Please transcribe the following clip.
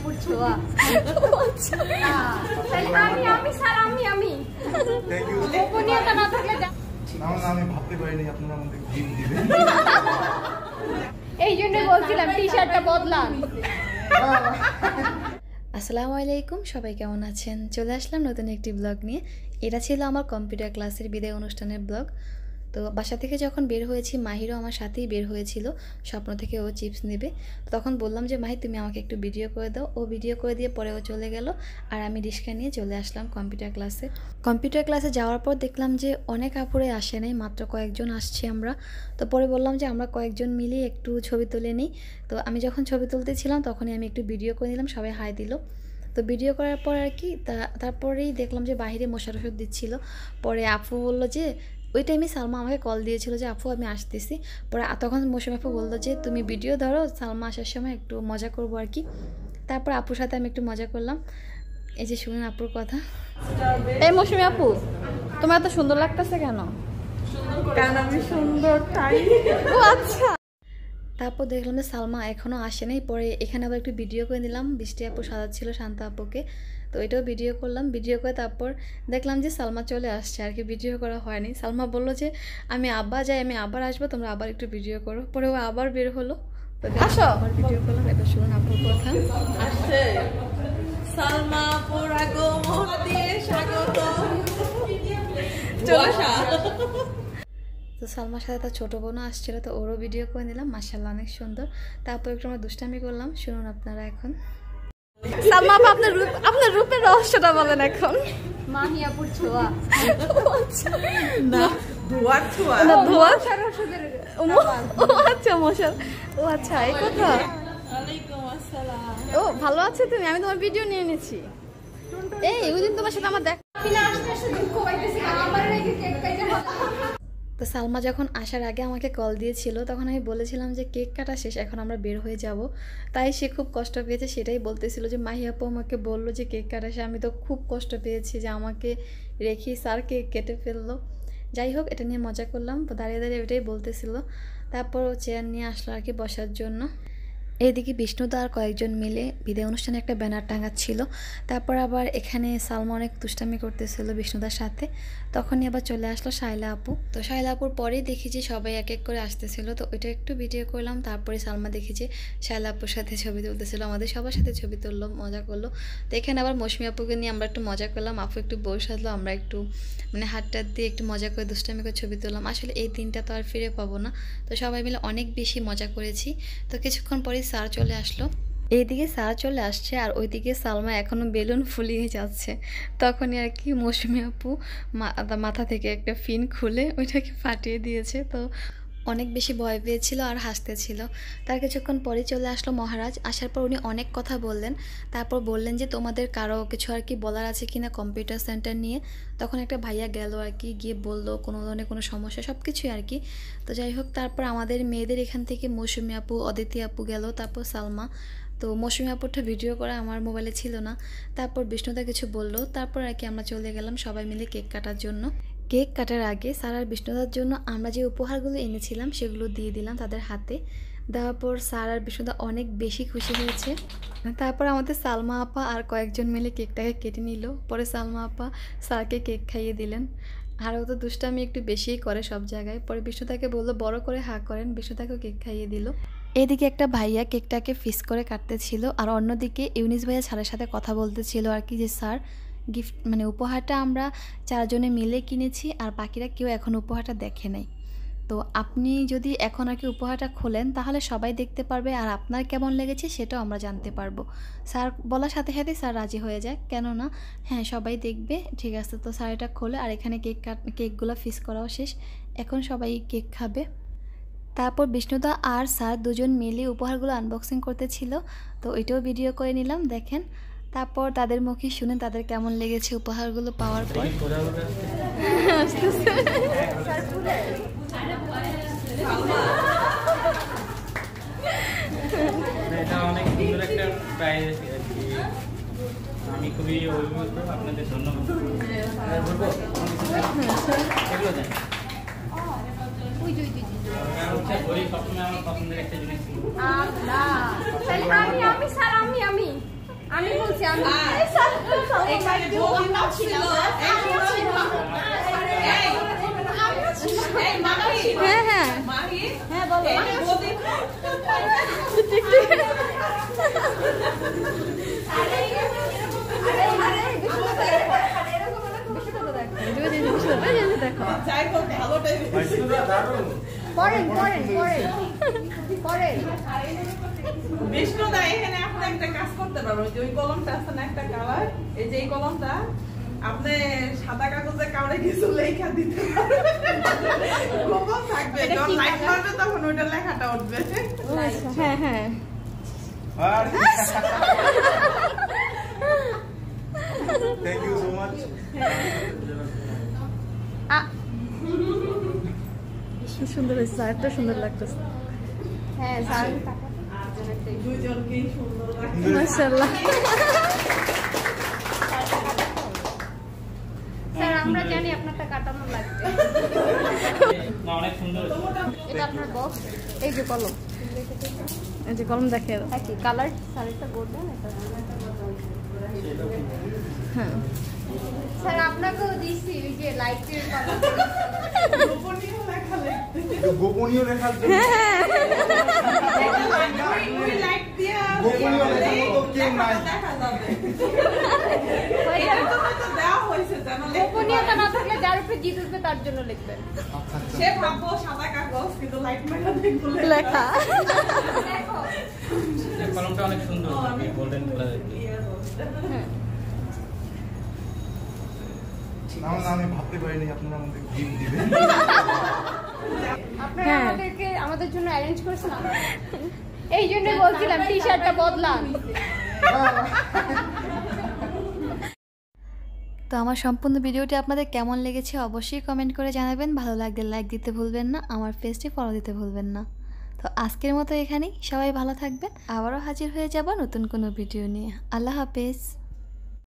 আপুর ছোঁয়া। আমি স্যার আমি থ্যাংক ইউ। গোপনীয়তা না থাকলে আমি ভাবতে পারিনি আপনারা আমাদের গিফট দিবেন। এই জন্য বলছিলাম টি-শার্টটা বদলান। আসসালামু আলাইকুম, সবাই কেমন আছেন? চলে আসলাম নতুন একটি ব্লগ নিয়ে। এটা ছিল আমার কম্পিউটার ক্লাসের বিদায় অনুষ্ঠানের ব্লগ। তো বাসা থেকে যখন বের হয়েছি, মাহিরও আমার সাথেই বের হয়েছিল, স্বপ্ন থেকে ও চিপস নেবে। তখন বললাম যে মাহি তুমি আমাকে একটু ভিডিও করে দাও। ও ভিডিও করে দিয়ে পরে ও চলে গেল, আর আমি রিক্সা নিয়ে চলে আসলাম কম্পিউটার ক্লাসে। কম্পিউটার ক্লাসে যাওয়ার পর দেখলাম যে অনেক আপুরে আসে নাই, মাত্র কয়েকজন আসছি আমরা। তো পরে বললাম যে আমরা কয়েকজন মিলে একটু ছবি তুলে নিই। তো আমি যখন ছবি তুলতেছিলাম তখনই আমি একটু ভিডিও করে নিলাম, সবাই হাই দিল। তো ভিডিও করার পর আর কি তারপরেই দেখলাম যে বাইরে মশার ওষুধ দিচ্ছিল। পরে আপু বললো যে, ওই টাইমে সালমা আমাকে কল দিয়েছিল যে আপু আমি আসতেছি। পরে তখন মৌসুমী আপু বললো যে তুমি ভিডিও ধরো, সালমা আসার সময় একটু মজা করবো আর কি। তারপর আপুর সাথে আমি একটু মজা করলাম। এই যে শুনুন আপুর কথা। এই মৌসুমী আপু, তোমার এত সুন্দর লাগতেছে কেন? কারণ আমি সুন্দর তাই। ও আচ্ছা। তারপর দেখলাম যে সালমা এখনও আসে নাই। পরে এখানে আবার একটু ভিডিও করে নিলাম, বৃষ্টি আপু সাজাচ্ছিল শান্তা আপুকে। তো এটাও ভিডিও করলাম। ভিডিও করে তারপর দেখলাম যে সালমা চলে আসছে আর কি, ভিডিও করা হয়নি। সালমা বললো যে আমি আবার যাই, আমি আবার আসবো, তোমরা আবার একটু ভিডিও করো। পরে ও আবার বের হলো, আসো আবার ভিডিও করলাম। এটা শুনুন আপুর কথা। আসছে সালমা আপুর আগমন দিয়ে স্বাগত। চলে আসা। তো সালমার সাথে তার ছোটো বোনও আসছিলো, তো ওরও ভিডিও করে নিলাম। মাশাআল্লাহ অনেক সুন্দর। তারপর একটু আমরা দুষ্টামি করলাম, শুনুন আপনারা এখন। সালমা আপু আপনার রূপের রহস্যটা বলেন এখন। মাহি আপুর ছোঁয়া। না ধোয়ার ছোঁয়া। না ধোয়া ওষুধের। ও আচ্ছা মশার। ও আচ্ছা এই কথা। ওয়ালাইকুম আসসালাম। ও ভালো আছে তুমি? আমি তোমার ভিডিও নিয়ে নিয়েছি। এই ওইদিন তোমার সাথে আমার দেখা। তো সালমা যখন আসার আগে আমাকে কল দিয়েছিল, তখন আমি বলেছিলাম যে কেক কাটা শেষ, এখন আমরা বের হয়ে যাব। তাই সে খুব কষ্ট পেয়েছে, সেটাই বলতেছিল যে মাহি আপু আমাকে বললো যে কেক কাটা শেষ। আমি তো খুব কষ্ট পেয়েছি যে আমাকে রেখে স্যার কেক কেটে ফেললো। যাই হোক, এটা নিয়ে মজা করলাম। তো দাঁড়িয়ে দাঁড়িয়ে ওটাই বলতেছিল। তারপর ও চেয়ার নিয়ে আসলো আর কি বসার জন্য। এইদিকে বিষ্ণুদা আর কয়েকজন মিলে বিদায় অনুষ্ঠানে একটা ব্যানার টাঙাচ্ছিল। তারপর আবার এখানে সালমা অনেক দুষ্টামি করতেছিল বিষ্ণুদার সাথে। তখনই আবার চলে আসলো শাইলা আপু। তো শাইলা আপুর পরেই দেখি যে সবাই এক এক করে আসতেছিল, তো ওইটা একটু ভিডিও করলাম। তারপরে সালমা দেখি যে শাইলা আপুর সাথে ছবি তুলতেছিল, আমাদের সবার সাথে ছবি তুললো, মজা করলো। তো এখানে আবার মৌসুমী আপুকে নিয়ে আমরা একটু মজা করলাম। আপু একটু বউ সাজলো, আমরা একটু মানে হাতটাত দিয়ে একটু মজা করে দুষ্টামি করে ছবি তুললাম। আসলে এই দিনটা তো আর ফিরে পাবো না, তো সবাই মিলে অনেক বেশি মজা করেছি। তো কিছুক্ষণ পরে স্যার চলে আসলো। এইদিকে স্যার চলে আসছে আর ওইদিকে সালমা এখনও বেলুন ফুলিয়ে যাচ্ছে। তখনই আর কি মৌসুমী আপু মাথা থেকে একটা ফিন খুলে ওইটাকে ফাটিয়ে দিয়েছে। তো অনেক বেশি ভয় পেয়েছিল আর হাসতেছিল। তার কিছুক্ষণ পরে চলে আসলো মহারাজ। আসার পর উনি অনেক কথা বললেন। তারপর বললেন যে তোমাদের কারো কিছু আর কি বলার আছে কিনা কম্পিউটার সেন্টার নিয়ে। তখন একটা ভাইয়া গেল আর কি, গিয়ে বললো কোনো ধরনের কোনো সমস্যা, সব কিছুই আর কি। তো যাই হোক, তারপর আমাদের মেয়েদের এখান থেকে মৌসুমী আপু, অদিতি আপু গেল, তারপর সালমা। তো মৌসুমী আপুরটা ভিডিও করা আমার মোবাইলে ছিল না। তারপর বিষ্ণুদা কিছু বললো, তারপর আর কি আমরা চলে গেলাম সবাই মিলে কেক কাটার জন্য। কেক কাটার আগে স্যার আর বিষ্ণুদার জন্য আমরা যে উপহারগুলো এনেছিলাম সেগুলো দিয়ে দিলাম তাদের হাতে। দেওয়ার পর স্যার আর বিষ্ণুদা অনেক বেশি খুশি হয়েছে। তারপর আমাদের সালমা আপা আর কয়েকজন মিলে কেকটাকে কেটে নিল। পরে সালমা আপা স্যারকে কেক খাইয়ে দিলেন। আর ও তো দুষ্টামি একটু বেশিই করে সব জায়গায়। পরে বিষ্ণুদাকে বললো বড় করে হাঁ করেন, বিষ্ণুদাকেও কেক খাইয়ে দিল। এদিকে একটা ভাইয়া কেকটাকে ফিস করে কাটতেছিল, আর অন্যদিকে ইউনিস ভাইয়া স্যারের সাথে কথা বলতেছিল আর কি, যে স্যার গিফট মানে উপহারটা আমরা 4 জনে মিলে কিনেছি, আর বাকিরা কেউ এখন উপহারটা দেখে নাই। তো আপনি যদি এখন আর কি উপহারটা খোলেন তাহলে সবাই দেখতে পারবে, আর আপনার কেমন লেগেছে সেটাও আমরা জানতে পারবো। স্যার বলার সাথে সাথে স্যার রাজি হয়ে যায়, কেননা হ্যাঁ সবাই দেখবে, ঠিক আছে। তো স্যার এটা খোলে, আর এখানে কেকগুলো ফিস করাও শেষ, এখন সবাই কেক খাবে। তারপর বিষ্ণুদা আর স্যার দুজন মিলে উপহারগুলো আনবক্সিং করতেছিল, তো ওইটাও ভিডিও করে নিলাম, দেখেন। তারপর তাদের মুখে শুনে তাদের কেমন লেগেছে উপহারগুলো পাওয়ার পর। এটা অনেক সুন্দর একটা প্রাইজ আর কি। আমি খুবই অভিভূত, আপনাদের ধন্যবাদ। এগুলো দেন। ঘড়ি সবসময় আমার পছন্দের একটা জিনিস ছিল। আমি আমি বলছি আমি এখানে বৌদিমা ছিল, এই মাহি, হ্যাঁ হ্যাঁ মাহি, হ্যাঁ বলো এই যে বৌদিমা, দেখো যাই হোক ভালোটাই বেশি। পড়েন পড়েন পড়েন পড়েন বিষ্ণু দা এখানে আপনি একটা কাজ করতে পারবেন, যে ওই কলমটা আছে না একটা কালার, এই যে এই কলমটা আপনি সাদা কাগজে কাউরে কিছু লেখা দিতে পারবেন, গোপন থাকবে, যখন লাইট মারবে তখন ওইটা লেখাটা উঠবে। হ্যাঁ হ্যাঁ থ্যাংক ইউ সো মাচ। কি সুন্দর হয়েছে, আরেকটা সুন্দর লাগতেছে। হ্যাঁ স্যার দুইজনকেই সুন্দর লাগছে। মাশাআল্লাহ। স্যার আমরা জানি আপনারটা কাটানো লাগবে। না অনেক সুন্দর হয়েছে। এটা আপনার বক্স, এই যে কলম, এই যে কলম দেখিয়ে দাও। একই কালার, স্যারেরটা গোল্ডেন, এটা হ্যাঁ স্যার আপনাকেও দিচ্ছি ওই যে লাইটের কালার। গোপনীয় লেখা লিখতে। একটু গোপনীয় লেখার জন্য ওই লাইট দিয়ে গোপনীয় লেখার মতো কেউ নাই। দেখা যাবে। এটা তো হয়তো দেওয়া হয়েছে জানো, গোপনীয়তা না থাকলে যার উপরে জিত উঠবে তার জন্য লিখবেন। আচ্ছা আচ্ছা। সে ভাববো সাদা কাগজ কিন্তু লাইট মেখা দেখবো লেখা। দেখো এই কলমটা অনেক সুন্দর, গোল্ডেন কালারের। আমি ভাবতে পারিনি আপনারা আমাদের গিফট দিবেন। আপনারা হ্যাঁ। আমাদের জন্য অ্যারেঞ্জ করেছেন, এই জন্য বলছিলাম টি শার্টটা বদলান। তো আমার সম্পূর্ণ ভিডিওটি আপনাদের কেমন লেগেছে অবশ্যই কমেন্ট করে জানাবেন। ভালো লাগলে লাইক দিতে ভুলবেন না, আমার পেজটি ফলো দিতে ভুলবেন না। তো আজকের মতো এখানেই, সবাই ভালো থাকবেন। আবারও হাজির হয়ে যাব নতুন কোনো ভিডিও নিয়ে। আল্লাহ হাফেজ।